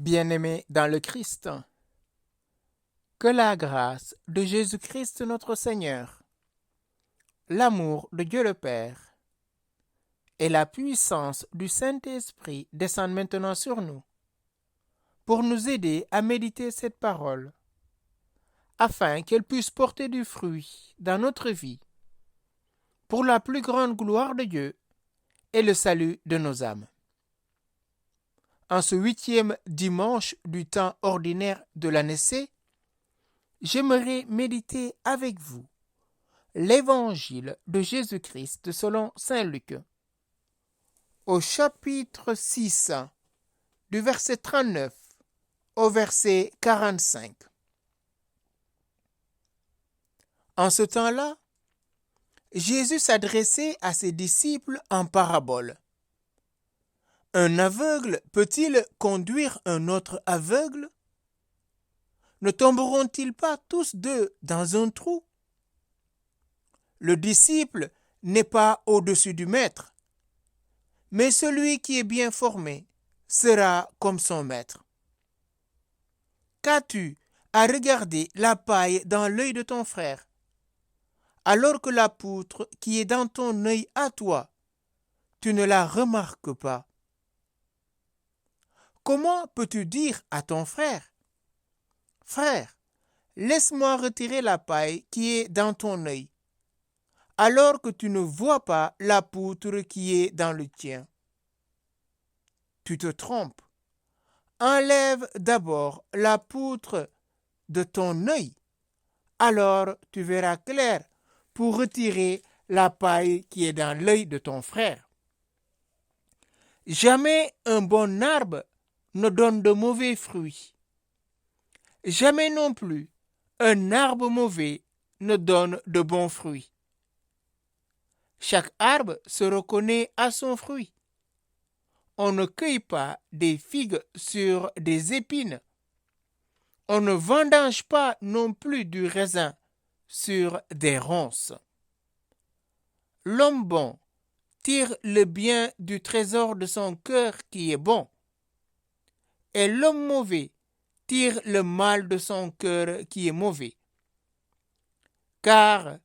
Bien-aimés dans le Christ, que la grâce de Jésus-Christ notre Seigneur, l'amour de Dieu le Père et la puissance du Saint-Esprit descendent maintenant sur nous pour nous aider à méditer cette parole, afin qu'elle puisse porter du fruit dans notre vie, pour la plus grande gloire de Dieu et le salut de nos âmes. En ce 8e dimanche du temps ordinaire de l'année C, j'aimerais méditer avec vous l'Évangile de Jésus-Christ selon saint Luc, au chapitre 6, du verset 39 au verset 45. En ce temps-là, Jésus s'adressait à ses disciples en parabole. Un aveugle peut-il conduire un autre aveugle? Ne tomberont-ils pas tous deux dans un trou? Le disciple n'est pas au-dessus du maître, mais celui qui est bien formé sera comme son maître. Qu'as-tu à regarder la paille dans l'œil de ton frère, alors que la poutre qui est dans ton œil à toi, tu ne la remarques pas? Comment peux-tu dire à ton frère, « Frère, laisse-moi retirer la paille qui est dans ton œil », alors que tu ne vois pas la poutre qui est dans le tien? Tu te trompes. Enlève d'abord la poutre de ton œil, alors tu verras clair pour retirer la paille qui est dans l'œil de ton frère. Jamais un bon arbre ne donne de mauvais fruits. Jamais non plus un arbre mauvais ne donne de bons fruits. Chaque arbre se reconnaît à son fruit. On ne cueille pas des figues sur des épines. On ne vendange pas non plus du raisin sur des ronces. L'homme bon tire le bien du trésor de son cœur qui est bon, et l'homme mauvais tire le mal de son cœur qui est mauvais. Car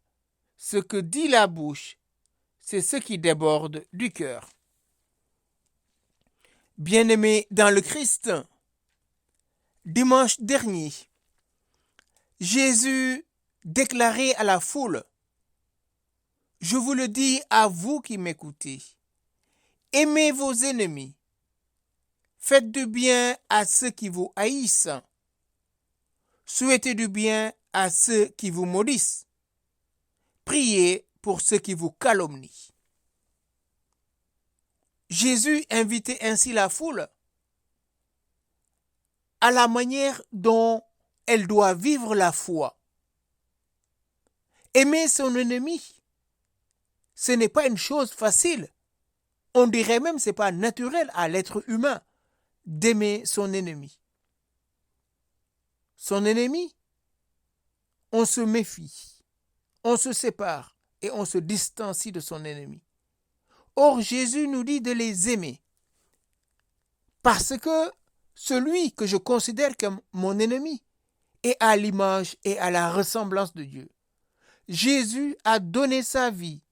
ce que dit la bouche, c'est ce qui déborde du cœur. Bien-aimés dans le Christ, dimanche dernier, Jésus déclarait à la foule: « Je vous le dis à vous qui m'écoutez, aimez vos ennemis, faites du bien à ceux qui vous haïssent, souhaitez du bien à ceux qui vous maudissent, priez pour ceux qui vous calomnient. » Jésus invitait ainsi la foule à la manière dont elle doit vivre la foi. Aimer son ennemi, ce n'est pas une chose facile. On dirait même que ce n'est pas naturel à l'être humain d'aimer son ennemi. Son ennemi, on se méfie, on se sépare et on se distancie de son ennemi. Or, Jésus nous dit de les aimer parce que celui que je considère comme mon ennemi est à l'image et à la ressemblance de Dieu. Jésus a donné sa vie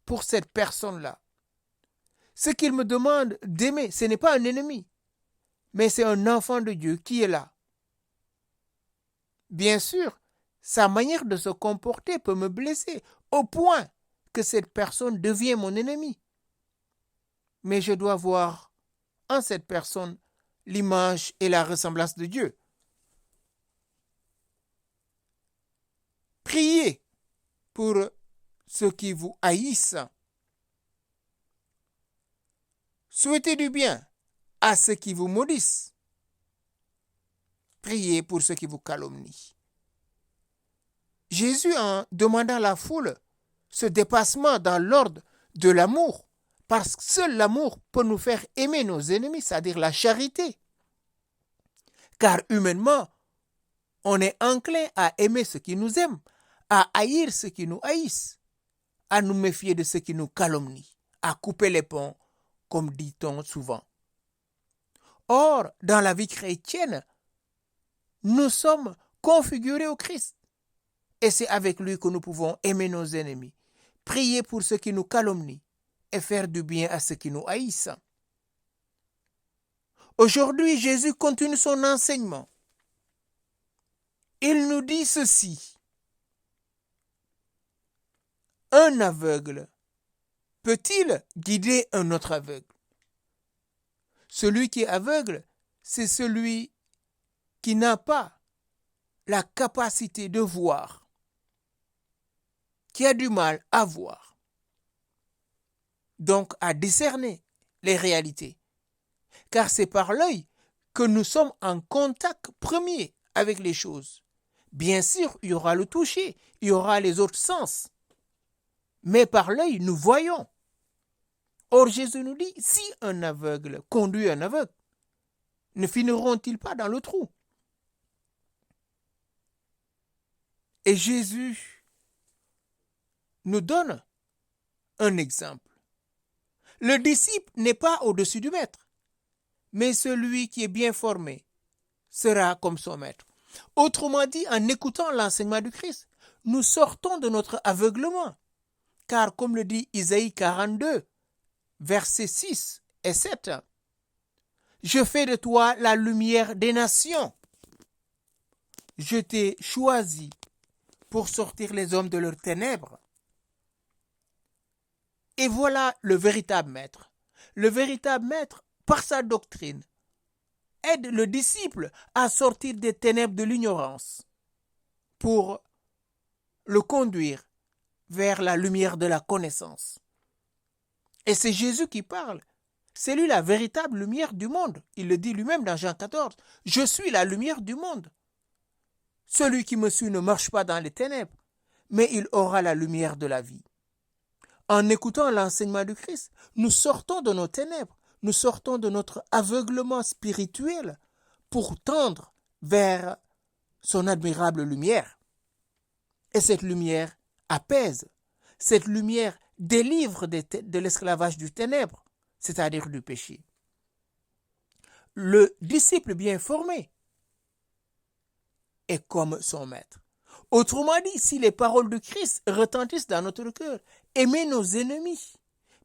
pour cette personne-là. Ce qu'il me demande d'aimer, ce n'est pas un ennemi, mais c'est un enfant de Dieu qui est là. Bien sûr, sa manière de se comporter peut me blesser au point que cette personne devient mon ennemi. Mais je dois voir en cette personne l'image et la ressemblance de Dieu. Priez pour ceux qui vous haïssent. Souhaitez du bien à ceux qui vous maudissent. Priez pour ceux qui vous calomnient. Jésus, en demandant à la foule ce dépassement dans l'ordre de l'amour, parce que seul l'amour peut nous faire aimer nos ennemis, c'est-à-dire la charité. Car humainement, on est enclin à aimer ceux qui nous aiment, à haïr ceux qui nous haïssent, à nous méfier de ceux qui nous calomnient, à couper les ponts, comme dit-on souvent. Or, dans la vie chrétienne, nous sommes configurés au Christ. Et c'est avec lui que nous pouvons aimer nos ennemis, prier pour ceux qui nous calomnient et faire du bien à ceux qui nous haïssent. Aujourd'hui, Jésus continue son enseignement. Il nous dit ceci. Un aveugle peut-il guider un autre aveugle? Celui qui est aveugle, c'est celui qui n'a pas la capacité de voir, qui a du mal à voir, donc à discerner les réalités. Car c'est par l'œil que nous sommes en contact premier avec les choses. Bien sûr, il y aura le toucher, il y aura les autres sens. Mais par l'œil, nous voyons. Or, Jésus nous dit, si un aveugle conduit un aveugle, ne finiront-ils pas dans le trou? Et Jésus nous donne un exemple. Le disciple n'est pas au-dessus du maître, mais celui qui est bien formé sera comme son maître. Autrement dit, en écoutant l'enseignement du Christ, nous sortons de notre aveuglement. Car comme le dit Isaïe 42, versets 6 et 7, « Je fais de toi la lumière des nations. Je t'ai choisi pour sortir les hommes de leurs ténèbres. » Et voilà le véritable maître. Le véritable maître, par sa doctrine, aide le disciple à sortir des ténèbres de l'ignorance pour le conduire vers la lumière de la connaissance. Et c'est Jésus qui parle. C'est lui la véritable lumière du monde. Il le dit lui-même dans Jean 14. « Je suis la lumière du monde. Celui qui me suit ne marche pas dans les ténèbres, mais il aura la lumière de la vie. » En écoutant l'enseignement du Christ, nous sortons de nos ténèbres, nous sortons de notre aveuglement spirituel pour tendre vers son admirable lumière. Et cette lumière apaise, cette lumière délivre de l'esclavage du ténèbre, c'est-à-dire du péché. Le disciple bien formé est comme son maître. Autrement dit, si les paroles du Christ retentissent dans notre cœur, aimez nos ennemis,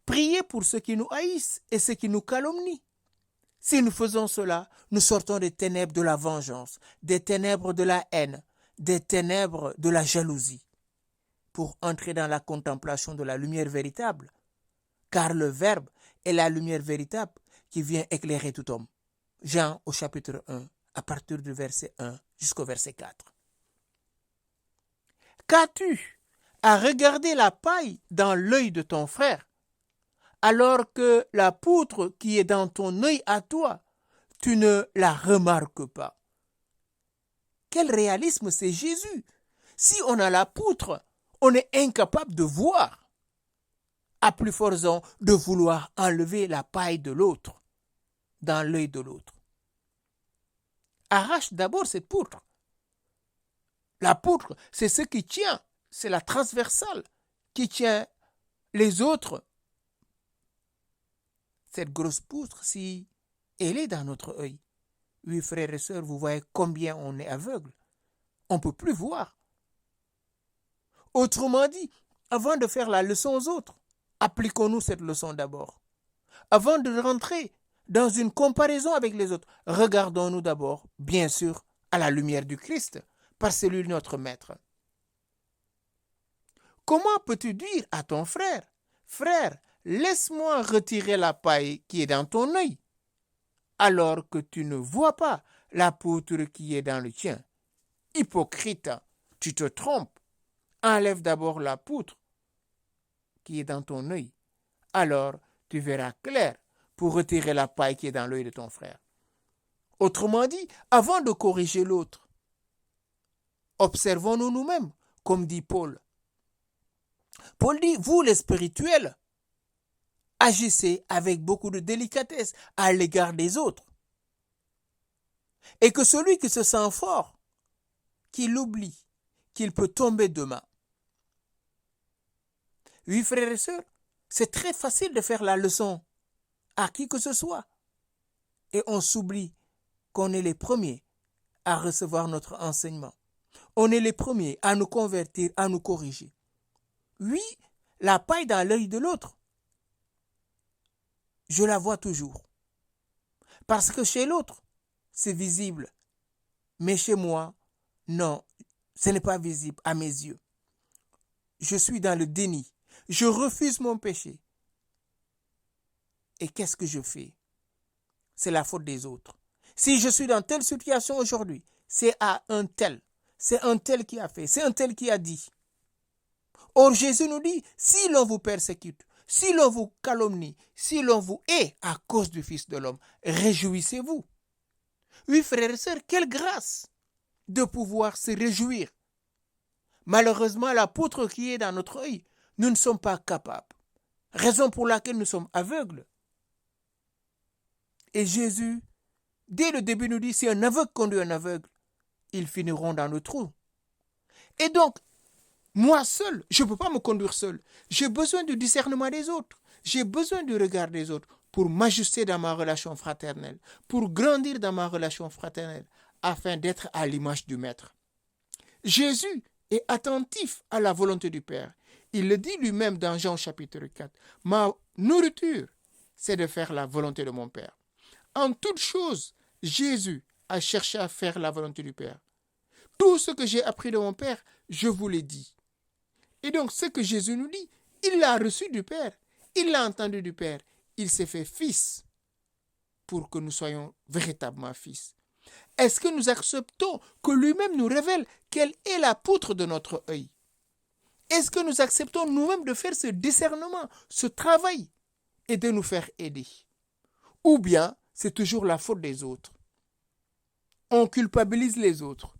priez pour ceux qui nous haïssent et ceux qui nous calomnient. Si nous faisons cela, nous sortons des ténèbres de la vengeance, des ténèbres de la haine, des ténèbres de la jalousie, pour entrer dans la contemplation de la lumière véritable, car le Verbe est la lumière véritable qui vient éclairer tout homme. Jean au chapitre 1, à partir du verset 1 jusqu'au verset 4. Qu'as-tu à regarder la paille dans l'œil de ton frère, alors que la poutre qui est dans ton œil à toi, tu ne la remarques pas? Quel réalisme, c'est Jésus! Si on a la poutre, on est incapable de voir. À plus forte raison de vouloir enlever la paille de l'autre, dans l'œil de l'autre. Arrache d'abord cette poutre. La poutre, c'est ce qui tient, c'est la transversale qui tient les autres. Cette grosse poutre, si elle est dans notre œil, oui, frères et sœurs, vous voyez combien on est aveugle. On ne peut plus voir. Autrement dit, avant de faire la leçon aux autres, appliquons-nous cette leçon d'abord. Avant de rentrer dans une comparaison avec les autres, regardons-nous d'abord, bien sûr, à la lumière du Christ, par celui de notre Maître. Comment peux-tu dire à ton frère, « Frère, laisse-moi retirer la paille qui est dans ton œil, alors que tu ne vois pas la poutre qui est dans le tien? Hypocrite, tu te trompes. Enlève d'abord la poutre qui est dans ton œil, alors tu verras clair pour retirer la paille qui est dans l'œil de ton frère. » Autrement dit, avant de corriger l'autre, observons-nous nous-mêmes, comme dit Paul. Paul dit, vous les spirituels, agissez avec beaucoup de délicatesse à l'égard des autres. Et que celui qui se sent fort, qu'il oublie qu'il peut tomber demain. Oui, frères et sœurs, c'est très facile de faire la leçon à qui que ce soit. Et on s'oublie qu'on est les premiers à recevoir notre enseignement. On est les premiers à nous convertir, à nous corriger. Oui, la paille dans l'œil de l'autre, je la vois toujours. Parce que chez l'autre, c'est visible. Mais chez moi, non, ce n'est pas visible à mes yeux. Je suis dans le déni. Je refuse mon péché. Et qu'est-ce que je fais? C'est la faute des autres. Si je suis dans telle situation aujourd'hui, c'est à un tel. C'est un tel qui a fait. C'est un tel qui a dit. Or, Jésus nous dit, si l'on vous persécute, si l'on vous calomnie, si l'on vous hait à cause du Fils de l'homme, réjouissez-vous. Oui, frères et sœurs, quelle grâce de pouvoir se réjouir. Malheureusement, la poutre qui est dans notre œil, nous ne sommes pas capables. Raison pour laquelle nous sommes aveugles. Et Jésus, dès le début, nous dit, si un aveugle conduit un aveugle, ils finiront dans le trou. Et donc, moi seul, je ne peux pas me conduire seul. J'ai besoin du discernement des autres. J'ai besoin du regard des autres pour m'ajuster dans ma relation fraternelle, pour grandir dans ma relation fraternelle, afin d'être à l'image du Maître. Jésus est attentif à la volonté du Père. Il le dit lui-même dans Jean chapitre 4. Ma nourriture, c'est de faire la volonté de mon Père. En toute chose, Jésus a cherché à faire la volonté du Père. Tout ce que j'ai appris de mon Père, je vous l'ai dit. Et donc, ce que Jésus nous dit, il l'a reçu du Père. Il l'a entendu du Père. Il s'est fait fils pour que nous soyons véritablement fils. Est-ce que nous acceptons que lui-même nous révèle quelle est la poutre de notre œil? Est-ce que nous acceptons nous-mêmes de faire ce discernement, ce travail et de nous faire aider? Ou bien, c'est toujours la faute des autres. On culpabilise les autres.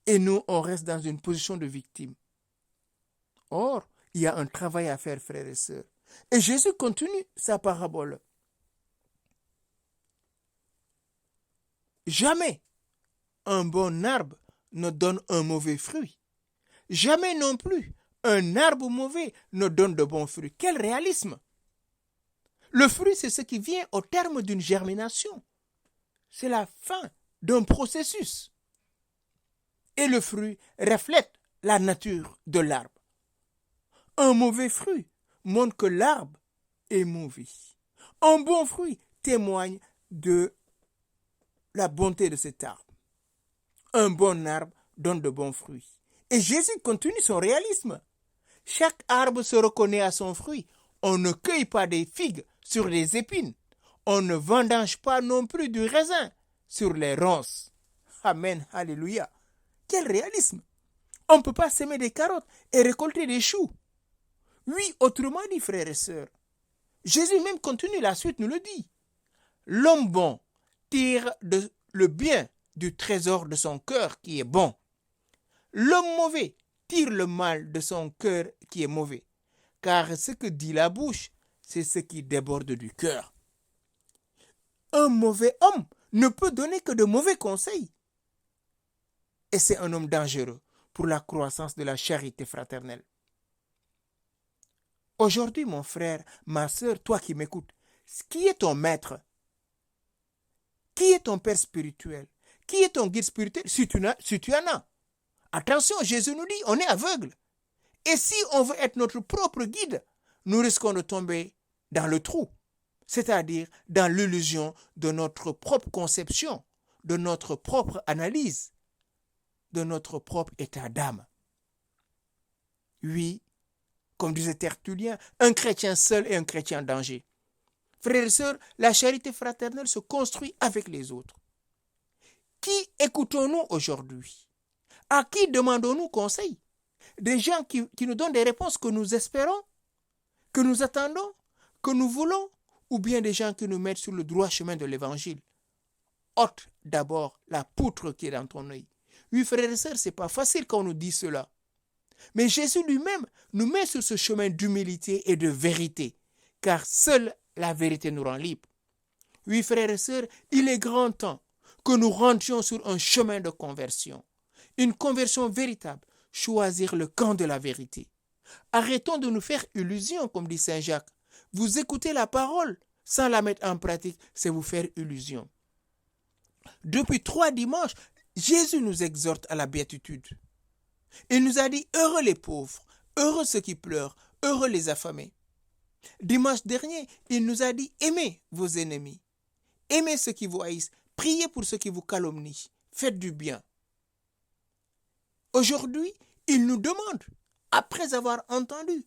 Et nous, on reste dans une position de victime. Or, il y a un travail à faire, frères et sœurs. Et Jésus continue sa parabole. Jamais un bon arbre ne donne un mauvais fruit. Jamais non plus un arbre mauvais ne donne de bons fruits. Quel réalisme! Le fruit, c'est ce qui vient au terme d'une germination. C'est la fin d'un processus. Et le fruit reflète la nature de l'arbre. Un mauvais fruit montre que l'arbre est mauvais. Un bon fruit témoigne de la bonté de cet arbre. Un bon arbre donne de bons fruits. Et Jésus continue son réalisme. Chaque arbre se reconnaît à son fruit. On ne cueille pas des figues sur les épines. On ne vendange pas non plus du raisin sur les ronces. Amen, alléluia. Quel réalisme! On ne peut pas semer des carottes et récolter des choux. Oui, autrement dit, frères et sœurs, Jésus même continue, la suite nous le dit. L'homme bon tire le bien du trésor de son cœur qui est bon. L'homme mauvais tire le mal de son cœur qui est mauvais. Car ce que dit la bouche, c'est ce qui déborde du cœur. Un mauvais homme ne peut donner que de mauvais conseils. Et c'est un homme dangereux pour la croissance de la charité fraternelle. Aujourd'hui, mon frère, ma sœur, toi qui m'écoutes, qui est ton maître? Qui est ton père spirituel? Qui est ton guide spirituel si tu en as? Attention, Jésus nous dit, on est aveugle. Et si on veut être notre propre guide, nous risquons de tomber dans le trou, c'est-à-dire dans l'illusion de notre propre conception, de notre propre analyse, de notre propre état d'âme. Oui, comme disait Tertullien, un chrétien seul est un chrétien en danger. Frères et sœurs, la charité fraternelle se construit avec les autres. Qui écoutons-nous aujourd'hui? À qui demandons-nous conseil? Des gens qui nous donnent des réponses que nous espérons, que nous attendons, que nous voulons, ou bien des gens qui nous mettent sur le droit chemin de l'évangile? Ôte d'abord la poutre qui est dans ton œil. Oui, frères et sœurs, ce n'est pas facile quand on nous dit cela. Mais Jésus lui-même nous met sur ce chemin d'humilité et de vérité, car seule la vérité nous rend libres. Oui, frères et sœurs, il est grand temps que nous rentrions sur un chemin de conversion. Une conversion véritable, choisir le camp de la vérité. Arrêtons de nous faire illusion, comme dit Saint Jacques. Vous écoutez la parole, sans la mettre en pratique, c'est vous faire illusion. Depuis 3 dimanches, Jésus nous exhorte à la béatitude. Il nous a dit, heureux les pauvres, heureux ceux qui pleurent, heureux les affamés. Dimanche dernier, il nous a dit, aimez vos ennemis, aimez ceux qui vous haïssent, priez pour ceux qui vous calomnient, faites du bien. Aujourd'hui, il nous demande, après avoir entendu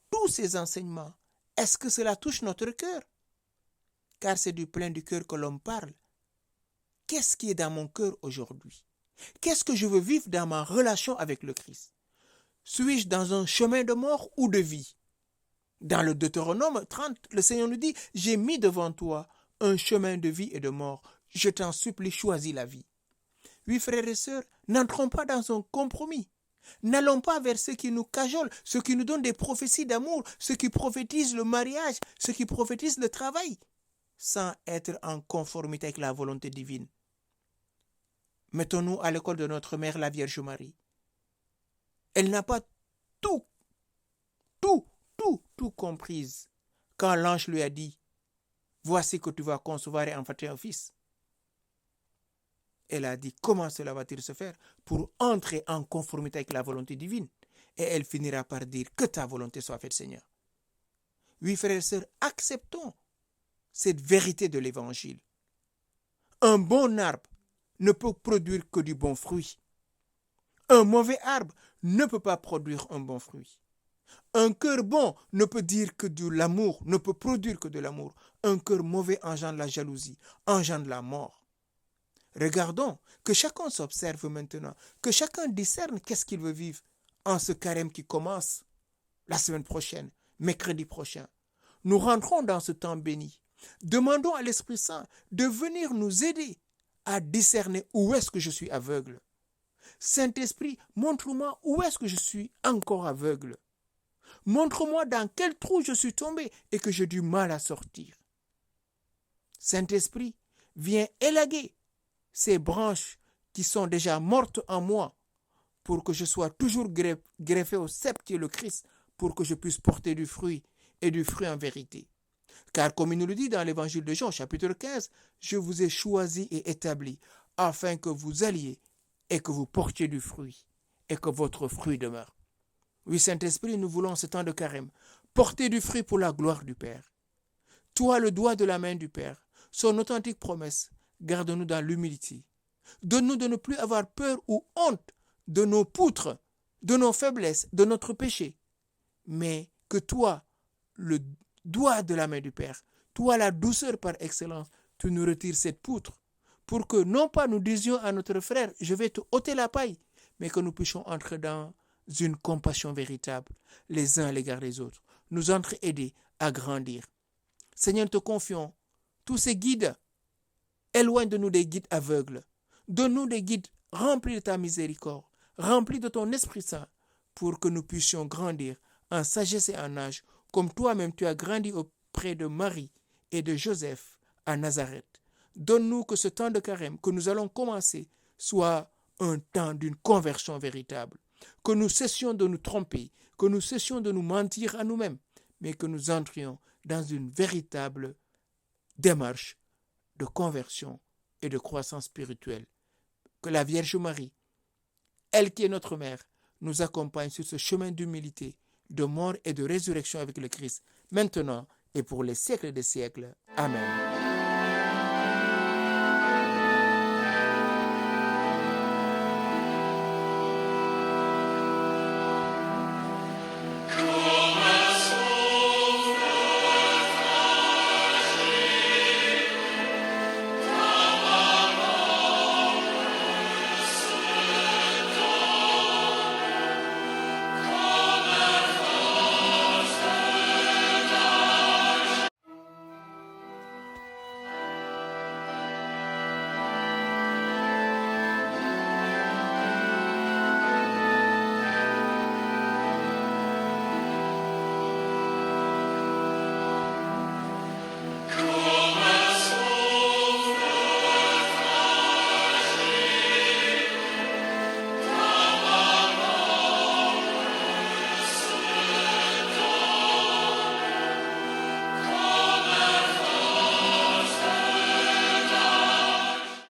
tous ces enseignements, est-ce que cela touche notre cœur? Car c'est du plein du cœur que l'homme parle. Qu'est-ce qui est dans mon cœur aujourd'hui? Qu'est-ce que je veux vivre dans ma relation avec le Christ? Suis-je dans un chemin de mort ou de vie? Dans le Deutéronome 30, le Seigneur nous dit, j'ai mis devant toi un chemin de vie et de mort. Je t'en supplie, choisis la vie. Oui, frères et sœurs, n'entrons pas dans un compromis. N'allons pas vers ceux qui nous cajolent, ceux qui nous donnent des prophéties d'amour, ceux qui prophétisent le mariage, ceux qui prophétisent le travail, sans être en conformité avec la volonté divine. Mettons-nous à l'école de notre mère, la Vierge Marie. Elle n'a pas tout comprise quand l'ange lui a dit, voici que tu vas concevoir et enfanter un fils. Elle a dit, comment cela va-t-il se faire pour entrer en conformité avec la volonté divine? Et elle finira par dire, que ta volonté soit faite, Seigneur. Oui, frères et sœurs, acceptons cette vérité de l'évangile. Un bon arbre ne peut produire que du bon fruit. Un mauvais arbre ne peut pas produire un bon fruit. Un cœur bon ne peut dire que de l'amour, ne peut produire que de l'amour. Un cœur mauvais engendre la jalousie, engendre la mort. Regardons, que chacun s'observe maintenant, que chacun discerne qu'est-ce qu'il veut vivre en ce carême qui commence la semaine prochaine, mercredi prochain. Nous rentrons dans ce temps béni. Demandons à l'Esprit Saint de venir nous aider à discerner où est-ce que je suis aveugle. Saint-Esprit, montre-moi où est-ce que je suis encore aveugle. Montre-moi dans quel trou je suis tombé et que j'ai du mal à sortir. Saint-Esprit, viens élaguer ces branches qui sont déjà mortes en moi pour que je sois toujours greffé au cep qui est le Christ, pour que je puisse porter du fruit et du fruit en vérité. Car comme il nous le dit dans l'évangile de Jean, chapitre 15, je vous ai choisi et établi afin que vous alliez et que vous portiez du fruit et que votre fruit demeure. Oui, Saint-Esprit, nous voulons ce temps de carême porter du fruit pour la gloire du Père. Toi, le doigt de la main du Père, son authentique promesse, garde-nous dans l'humilité. Donne-nous de ne plus avoir peur ou honte de nos poutres, de nos faiblesses, de notre péché. Mais que toi, le doigt de la main du Père, toi, la douceur par excellence, tu nous retires cette poutre pour que non pas nous disions à notre frère, je vais te ôter la paille, mais que nous puissions entrer dans une compassion véritable, les uns à l'égard des autres, nous entraider à grandir. Seigneur, te confions tous ces guides. Éloigne de nous des guides aveugles. Donne-nous des guides remplis de ta miséricorde, remplis de ton Esprit Saint, pour que nous puissions grandir en sagesse et en âge, comme toi-même tu as grandi auprès de Marie et de Joseph à Nazareth. Donne-nous que ce temps de carême que nous allons commencer soit un temps d'une conversion véritable. Que nous cessions de nous tromper, que nous cessions de nous mentir à nous-mêmes, mais que nous entrions dans une véritable démarche de conversion et de croissance spirituelle. Que la Vierge Marie, elle qui est notre mère, nous accompagne sur ce chemin d'humilité, de mort et de résurrection avec le Christ, maintenant et pour les siècles des siècles. Amen.